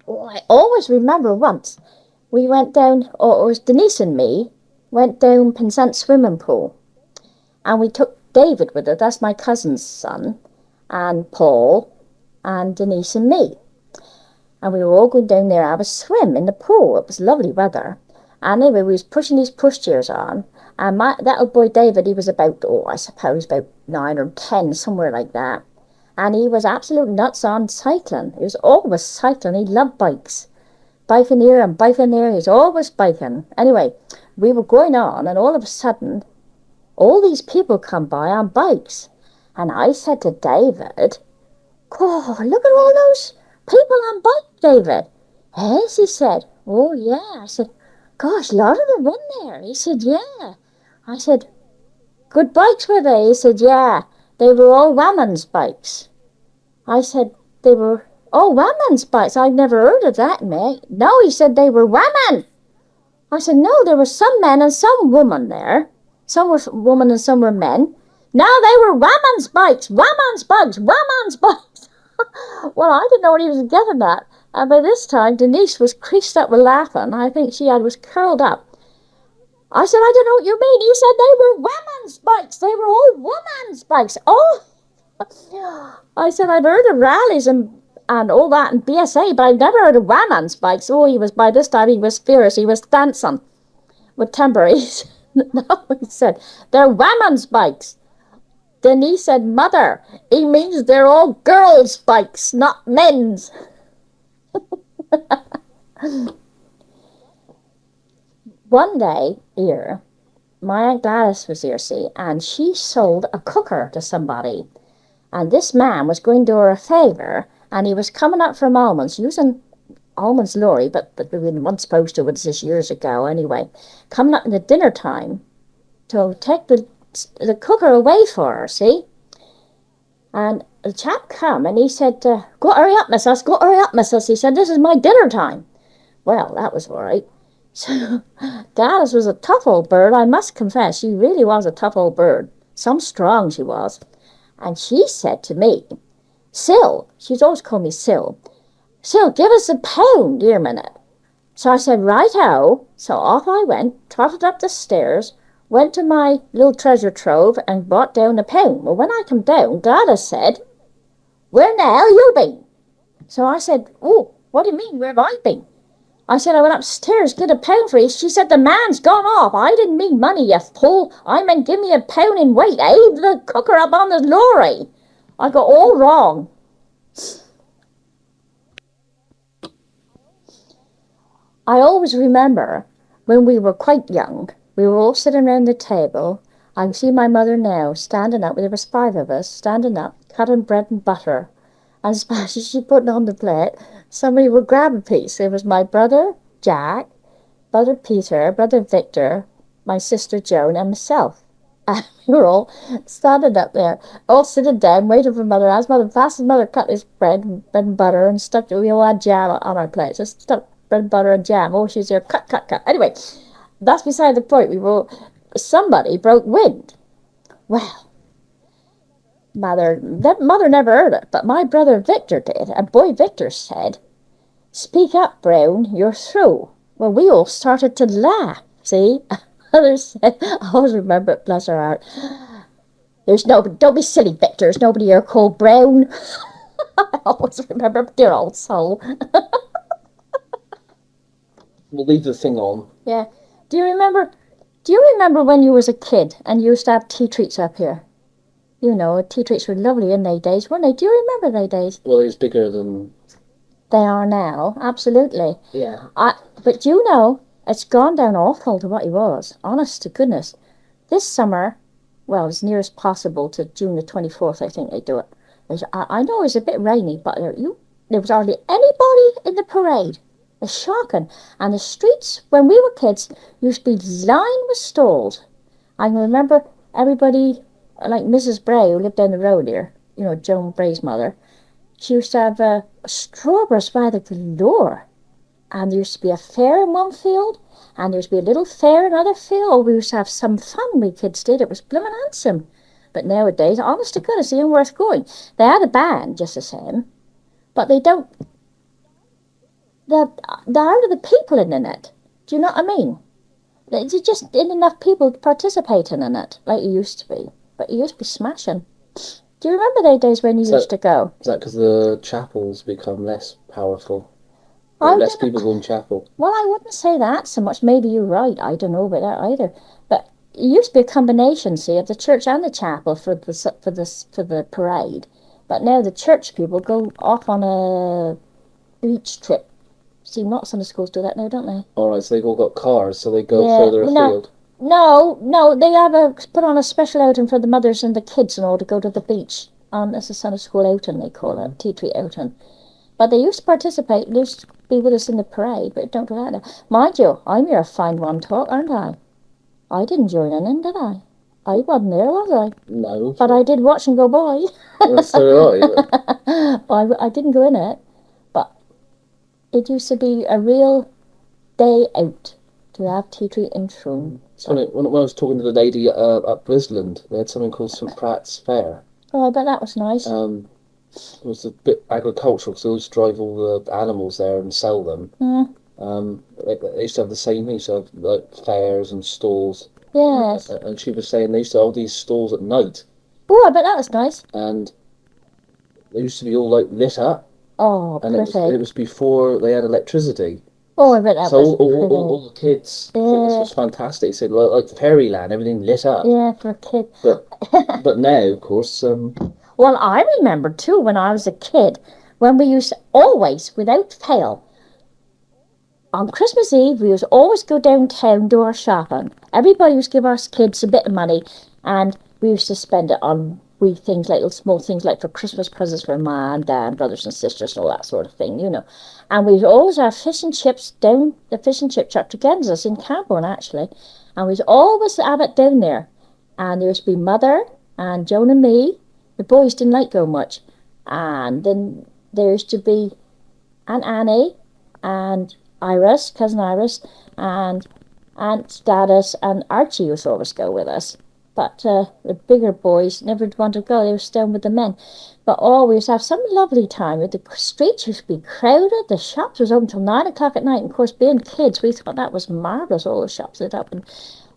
Oh, I always remember once we went down, or it was Denise and me, went down Penzance swimming pool. And we took David with us, that's my cousin's son, and Paul, and Denise and me. And we were all going down there. I was swim in the pool. It was lovely weather. And anyway, we was pushing these pushchairs on. And that old boy David, he was about, I suppose about 9 or 10, somewhere like that. And he was absolute nuts on cycling. He was always cycling. He loved bikes. Biking here and biking there. He was always biking. Anyway, we were going on, and all of a sudden, all these people come by on bikes. And I said to David, "Oh, look at all those people on bike, David." "Yes," he said. "Oh, yeah." I said, "Gosh, a lot of them run there." He said, "Yeah." I said, "Good bikes were they?" He said, "Yeah, they were all women's bikes." I said, "They were all women's bikes? I've never heard of that, mate." "No," he said, "they were women." I said, "No, there were some men and some women there. Some were women and some were men." "No, they were women's bikes, women's bikes, women's bikes." Well, I didn't know what he was getting at. And by this time, Denise was creased up with laughing. I think was curled up. I said, "I don't know what you mean." He said, "They were women's bikes. They were all women's bikes." Oh, I said, "I've heard of rallies and all that and BSA, but I've never heard of women's bikes." Oh, by this time, he was furious. He was dancing with tambourines. No, he said, "They're women's bikes." Then he said, "Mother, he means they're all girls' bikes, not men's." One day here, my Aunt Gladys was here, see, and she sold a cooker to somebody. And this man was going to do her a favour, and he was coming up from Almonds, using Almonds lorry, but we weren't supposed to, this years ago anyway, coming up in the dinner time to take the cooker away for her, see? And the chap come and he said, "Go hurry up, missus, go hurry up, missus." He said, "This is my dinner time." Well, that was all right. So Gladys was a tough old bird, I must confess. She really was a tough old bird. Some strong she was. And she said to me, "Sil," she's always called me Sil, "Sil, give us a pound here a minute." So I said, "Right-o." So off I went, trotted up the stairs, went to my little treasure trove and brought down a pound. Well, when I come down, Gladys said, "Where in the hell you been?" So I said, "Oh, what do you mean, where have I been?" I said, "I went upstairs, get a pound for you." She said, "The man's gone off." "I didn't mean money, you fool. I meant give me a pound in weight. I heaved the cooker up on the lorry." I got all wrong. I always remember when we were quite young, we were all sitting around the table. I can see my mother now standing up. There was 5 of us standing up, cutting bread and butter. And as she put it on the plate, somebody would grab a piece. It was my brother Jack, brother Peter, brother Victor, my sister Joan, and myself. And we were all standing up there, all sitting down, waiting for mother. As mother fast as mother cut this bread and butter and stuff. We all had jam on our plates. Just stuck bread and butter and jam. Oh, she's there, cut, cut, cut. Anyway, that's beside the point. Somebody broke wind. Well, mother never heard it, but my brother Victor did, and boy Victor said, "Speak up, Brown, you're through." Well, we all started to laugh, see? Mother said, I always remember it, bless her heart, "Don't be silly, Victor, there's nobody here called Brown." I always remember, dear old soul. We'll leave the thing on. Yeah. Do you remember when you was a kid and you used to have tea treats up here? You know, tea treats were lovely in they days, weren't they? Do you remember they days? Well, it was bigger than they are now, absolutely. Yeah. But you know, it's gone down awful to what it was. Honest to goodness. This summer, well, as near as possible to June the 24th, I think they do it. I know it's a bit rainy, but there was hardly anybody in the parade. It's shocking. And the streets, when we were kids, used to be lined with stalls. I can remember everybody, like Mrs. Bray, who lived down the road here, you know, Joan Bray's mother, she used to have strawberries by the galore. And there used to be a fair in one field, and there used to be a little fair in another field. Oh, we used to have some fun, we kids did. It was blooming handsome. But nowadays, honest to goodness, it ain't worth going. They had a band, just the same, but they don't. there aren't the people in it. Do you know what I mean? There's just ain't enough people participating in it like it used to be. But it used to be smashing. Do you remember those days when you used to go? Is that because the chapels become less powerful? I Less don't people go in chapel? Well, I wouldn't say that so much. Maybe you're right. I don't know about that either. But it used to be a combination, see, of the church and the chapel for the parade. But now the church people go off on a beach trip. See, lots of Sunday schools do that now, don't they? All right, so they've all got cars, so they go further afield. No, they have put on a special outing for the mothers and the kids and all to go to the beach. It's a Sunday school outing, they call it, tea tree outing. But they used to participate, they used to be with us in the parade, but don't do that now. Mind you, I'm your fine one talk, aren't I? I didn't join in, did I? I wasn't there, was I? No. But I did watch and go by. So did I. I didn't go in it, but it used to be a real day out to have tea tree in Troon. It's funny, when I was talking to the lady up Brisland, they had something called St. Pratt's Fair. Oh, I bet that was nice. It was a bit agricultural, because they always drive all the animals there and sell them. They used to have the same thing, so have like fairs and stalls. Yes. And she was saying they used to have all these stalls at night. Oh, I bet that was nice. And they used to be all like lit up. Oh, and pretty. it was before they had electricity. Oh, I bet that so was all the kids thought this was fantastic. They said like fairyland, everything lit up. Yeah, for a kid. But now, of course, Well, I remember too when I was a kid, when we used to always, without fail, on Christmas Eve, we used to always go downtown, do our shopping. Everybody used to give us kids a bit of money, and we used to spend it on wee things like little small things like for Christmas presents for ma and dad, brothers and sisters, and all that sort of thing, you know. And we'd always have fish and chips down the fish and chip shop to Gorsedh in Cameron, actually. And we'd always have it down there. And there used to be Mother and Joan and me. The boys didn't like go much. And then there used to be Aunt Annie and Iris, cousin Iris, and Aunt Status and Archie used to always go with us. But the bigger boys never wanted to go. They were staying with the men. But always have some lovely time. The streets used to be crowded. The shops was open till 9 o'clock at night. And of course, being kids, we thought that was marvellous. All the shops lit up. And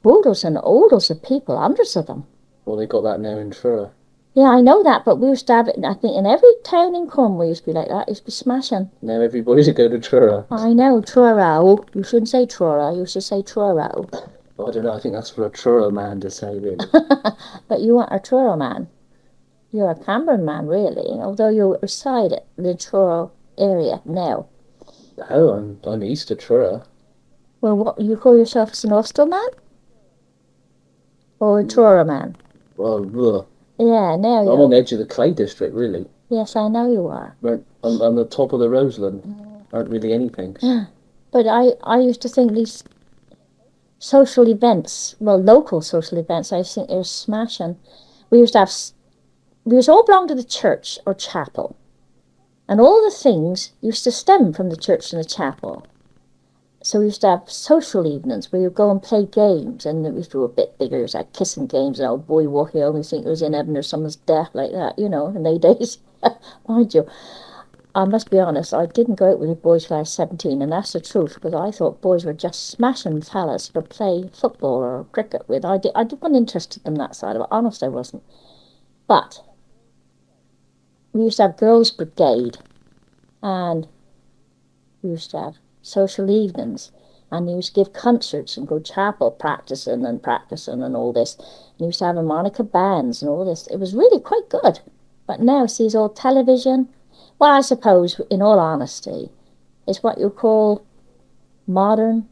oodles and oodles of people, hundreds of them. Well, they got that now in Truro. Yeah, I know that, but we used to have it, I think, in every town in Cornwall used to be like that. It used to be smashing. Now everybody's go to Truro. I know, Truro. You shouldn't say Truro. You should say Truro. I don't know. I think that's for a Truro man to say, really. But you aren't a Truro man. You're a Cameron man, really, although you reside in the Truro area now. Oh, I'm east of Truro. Well, what, you call yourself as an Ulster man? Or a Truro man? Well, ugh. Yeah, now I'm on the edge of the Clay District, really. Yes, I know you are. Right on the top of the Roseland. Aren't really anything. But I used to think these social events, well, local social events, I think they're smashing. We used to all belong to the church or chapel. And all the things used to stem from the church and the chapel. So we used to have social evenings where you go and play games, and we used to do a bit bigger. It was like kissing games, and old boy walking home, you think it was in heaven or someone's death, like that, you know, in those days. Mind you, I must be honest, I didn't go out with the boys till I was 17, and that's the truth, because I thought boys were just smashing fellas to play football or cricket with. I wasn't interested in that side of it, honest I wasn't. But we used to have girls' brigade, and we used to have social evenings, and you used to give concerts and go chapel practicing and all this. And you used to have harmonica bands and all this. It was really quite good. But now, see, it's all television. Well, I suppose, in all honesty, it's what you call modern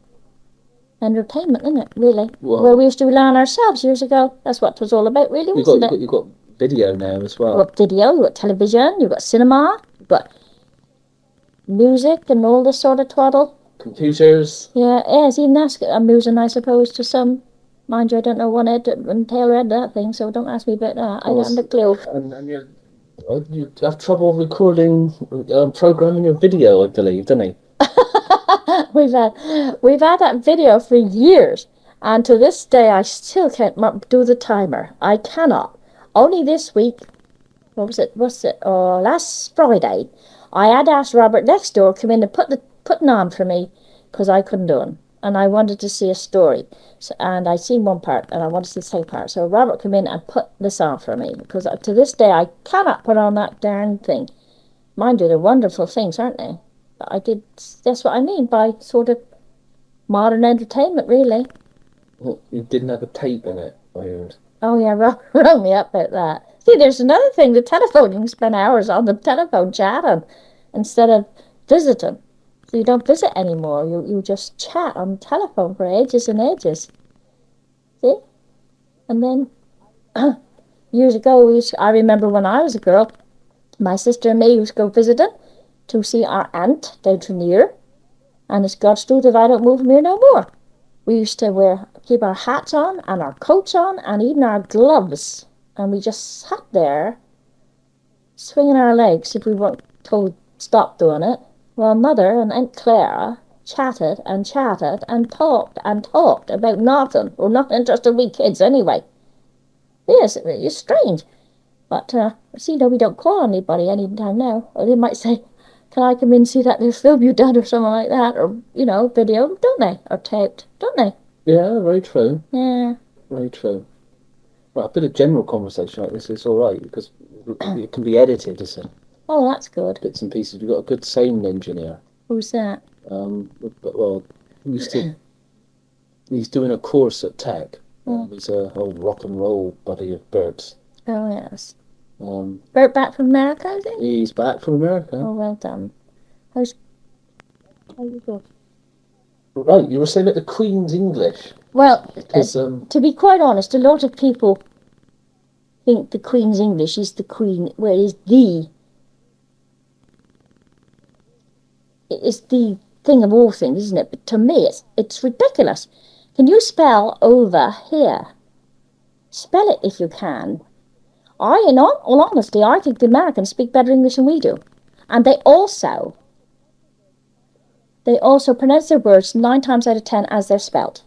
entertainment, isn't it, really? Well, where we used to learn ourselves years ago. That's what it was all about, really, wasn't it? You've got video now as well. You've got video, you've got television, you've got cinema, you've got music and all this sort of twaddle. Computers. Yeah, yes, even that's amusing, I suppose, to some. Mind you, I don't know one head and tail read that thing, so don't ask me about that. I haven't a clue. And you have trouble recording, programming your video, I believe, don't you? We've had that video for years, and to this day I still can't do the timer. I cannot. Only this week, last Friday, I had asked Robert next door to come in and put the putting on for me because I couldn't do it. And I wanted to see a story. So, and I seen one part and I wanted to see the second part. So Robert came in and put this on for me because to this day I cannot put on that darn thing. Mind you, they're wonderful things, aren't they? But that's what I mean by sort of modern entertainment, really. Well, you didn't have a tape in it, I heard. Oh yeah, rung me up about that. See, there's another thing, the telephone. You can spend hours on the telephone chatting instead of visiting. So you don't visit anymore. You just chat on the telephone for ages and ages. See? And then, years ago, I remember when I was a girl, my sister and me used to go visiting to see our aunt down to near. And it's God's truth if I don't move from here no more. We used to keep our hats on and our coats on and even our gloves. And we just sat there, swinging our legs if we weren't told stop doing it. While Mother and Aunt Clara chatted and talked about nothing. Or not interested we kids anyway. Yes, it's strange. But, see, we don't call anybody any time now. Or they might say, can I come in and see that little film you done or something like that? Or, video, don't they? Or taped, don't they? Yeah, very true. Yeah. Very true. Well, a bit of general conversation like this is all right because it can be edited, isn't it? Oh, that's good. Bits and pieces. We've got a good sound engineer. Who's that? Well, he's doing a course at Tech. He's a old rock and roll buddy of Bert's. Oh, yes. Bert back from America, is he? He's back from America. Oh, well done. How you go? Right, you were saying about the Queen's English. Well, to be quite honest, a lot of people think the Queen's English is the Queen, it's the thing of all things, isn't it? But to me, it's ridiculous. Can you spell over here? Spell it if you can. In all honesty, I think the Americans speak better English than we do. And they also pronounce their words 9 times out of 10 as they're spelt.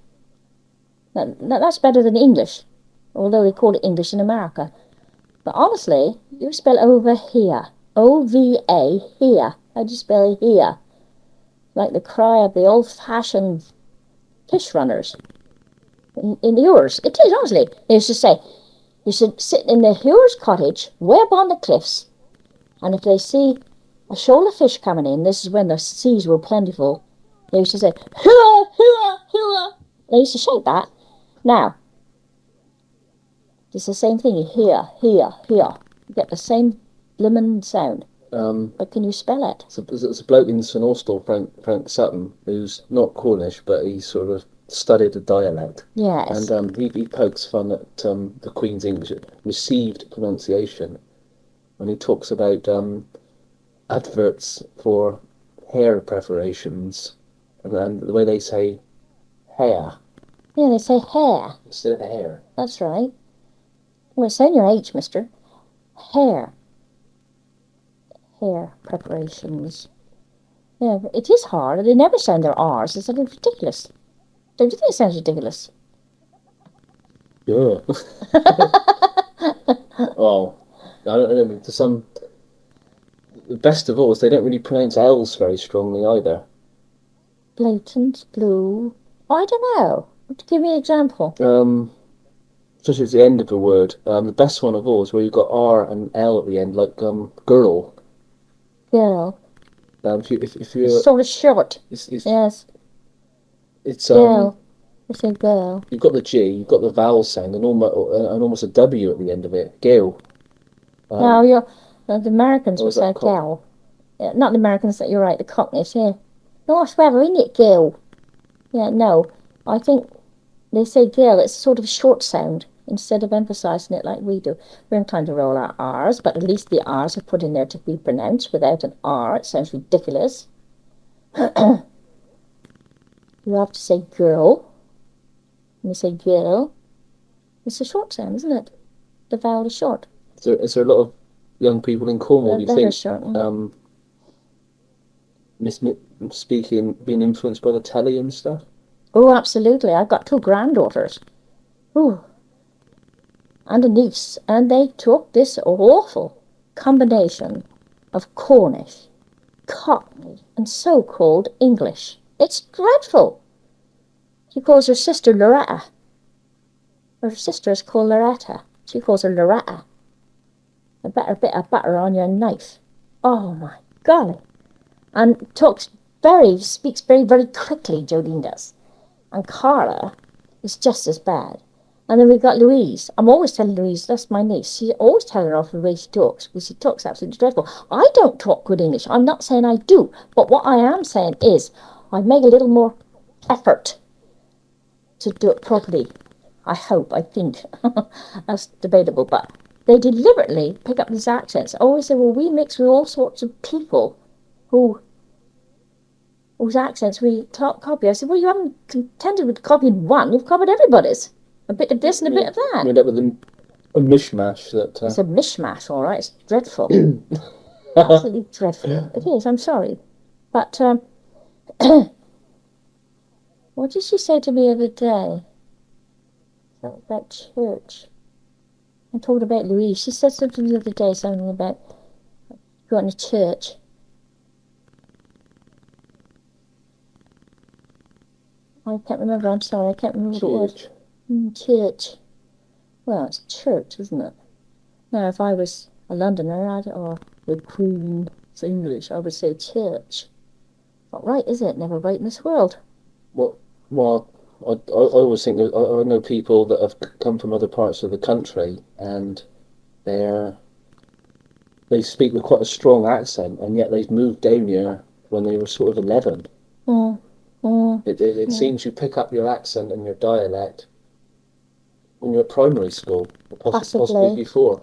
That's better than English, although they call it English in America. But honestly, you spell over here. O-V-A, here. How do you spell here? Like the cry of the old-fashioned fish runners in the Ures. It is, honestly. They used to say, you should sit in the Ures cottage way up on the cliffs, and if they see a shoal of fish coming in, this is when the seas were plentiful, they used to say, hurrah, hurrah, hurrah. They used to shout that. Now, it's the same thing. You hear. You get the same blimmin' sound. But can you spell it? There's a bloke in St Austell, Frank Sutton, who's not Cornish, but he sort of studied the dialect. Yes. And he pokes fun at the Queen's English, received pronunciation, when he talks about adverts for hair preparations, and the way they say hair. Yeah, they say hair. Instead of hair. That's right. Well, it's saying your age, mister. Hair preparations. Yeah, it is hard. They never sound their R's. It's ridiculous. Don't you think it sounds ridiculous? Yeah. Well, I don't know. To some, the best of all is they don't really pronounce L's very strongly either. Blatant, blue. I don't know. Give me an example. Such as the end of a word. The best one of all is where you've got R and L at the end, like girl. Girl. If you're it's sort of short. Yes. It's girl. It's a girl. You've got the G, you've got the vowel sound, and almost a W at the end of it. Girl. No, the Americans will say girl. Yeah, not the Americans. You're right. The Cockneys here. Nice weather, isn't it, girl? Yeah, no. I think they say girl. It's sort of a short sound instead of emphasising it like we do. We're inclined to roll our R's, but at least the R's are put in there to be pronounced. Without an R, it sounds ridiculous. You have to say girl. When you say girl, it's a short sound, isn't it? The vowel is short. Is there a lot of young people in Cornwall, you think, short, being influenced by the telly and stuff? Oh, absolutely. I've got 2 granddaughters. Ooh. And a niece. And they took this awful combination of Cornish Cockney and so-called English. It's dreadful. She calls her sister Loretta. Her sister is called Loretta. She calls her Loretta. A better bit of butter on your knife. Oh my golly. And speaks very, very quickly, Jodine does. And Carla is just as bad. And then we've got Louise. I'm always telling Louise, that's my niece. She's always telling her off the way she talks, because she talks absolutely dreadful. I don't talk good English. I'm not saying I do. But what I am saying is, I make a little more effort to do it properly. I hope, I think. That's debatable, but they deliberately pick up these accents. I always say, well, we mix with all sorts of people whose accents we copy. I said, well, you haven't contended with copying one, you've copied everybody's. A bit of this and a bit of that. You end up with a mishmash that... It's a mishmash, all right. It's dreadful. Absolutely dreadful. It is, I'm sorry. But, what did she say to me the other day? About church. I talked about Louise. She said something the other day, something about going to church. I can't remember, I'm sorry, I can't remember what it was. Church. Well, it's church, isn't it? Now, if I was a Londoner, or the Queen's English, I would say church. Not right, is it? Never right in this world. Well, I always think that I know people that have come from other parts of the country, and they speak with quite a strong accent, and yet they've moved down here when they were sort of 11. It seems you pick up your accent and your dialect when you're at primary school, or possibly before.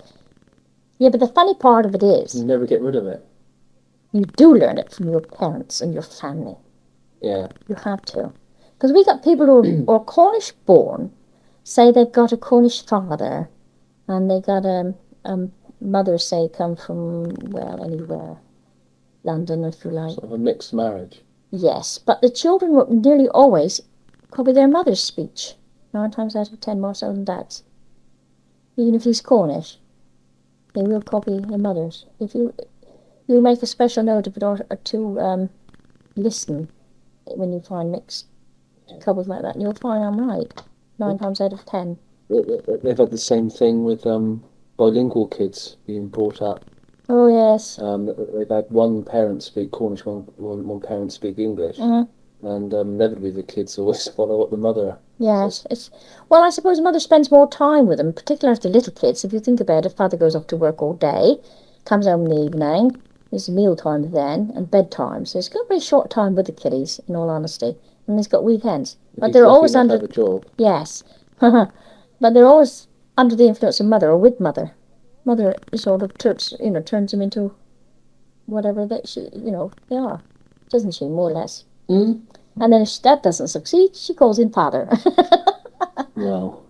Yeah, but the funny part of it is... You never get rid of it. You do learn it from your parents and your family. Yeah. You have to. Because we got people who are Cornish born, say they've got a Cornish father, and they got a mother, say, come from, well, anywhere. London, if you like. Sort of a mixed marriage. Yes, but the children will nearly always copy their mother's speech. 9 times out of 10 more so than dad's. Even if he's Cornish, they will copy their mother's. If you make a special note of it or to listen when you find mixed couples like that, and you'll find I'm right 9 times out of 10. They've had the same thing with bilingual kids being brought up. Oh yes. They've had one parent speak Cornish, one parent speak English, and inevitably the kids always follow what the mother. Yes, well, I suppose mother spends more time with them, particularly after little kids. If you think about it, father goes off to work all day, comes home in the evening, there's meal time then, and bedtime. So he's got a very short time with the kiddies, in all honesty, and he's got weekends. But they're always under... a job. Yes, but they're always under the influence of mother or with mother. Mother sort of turns them into whatever they are, doesn't she, more or less? And then if that doesn't succeed, she calls in father. Well,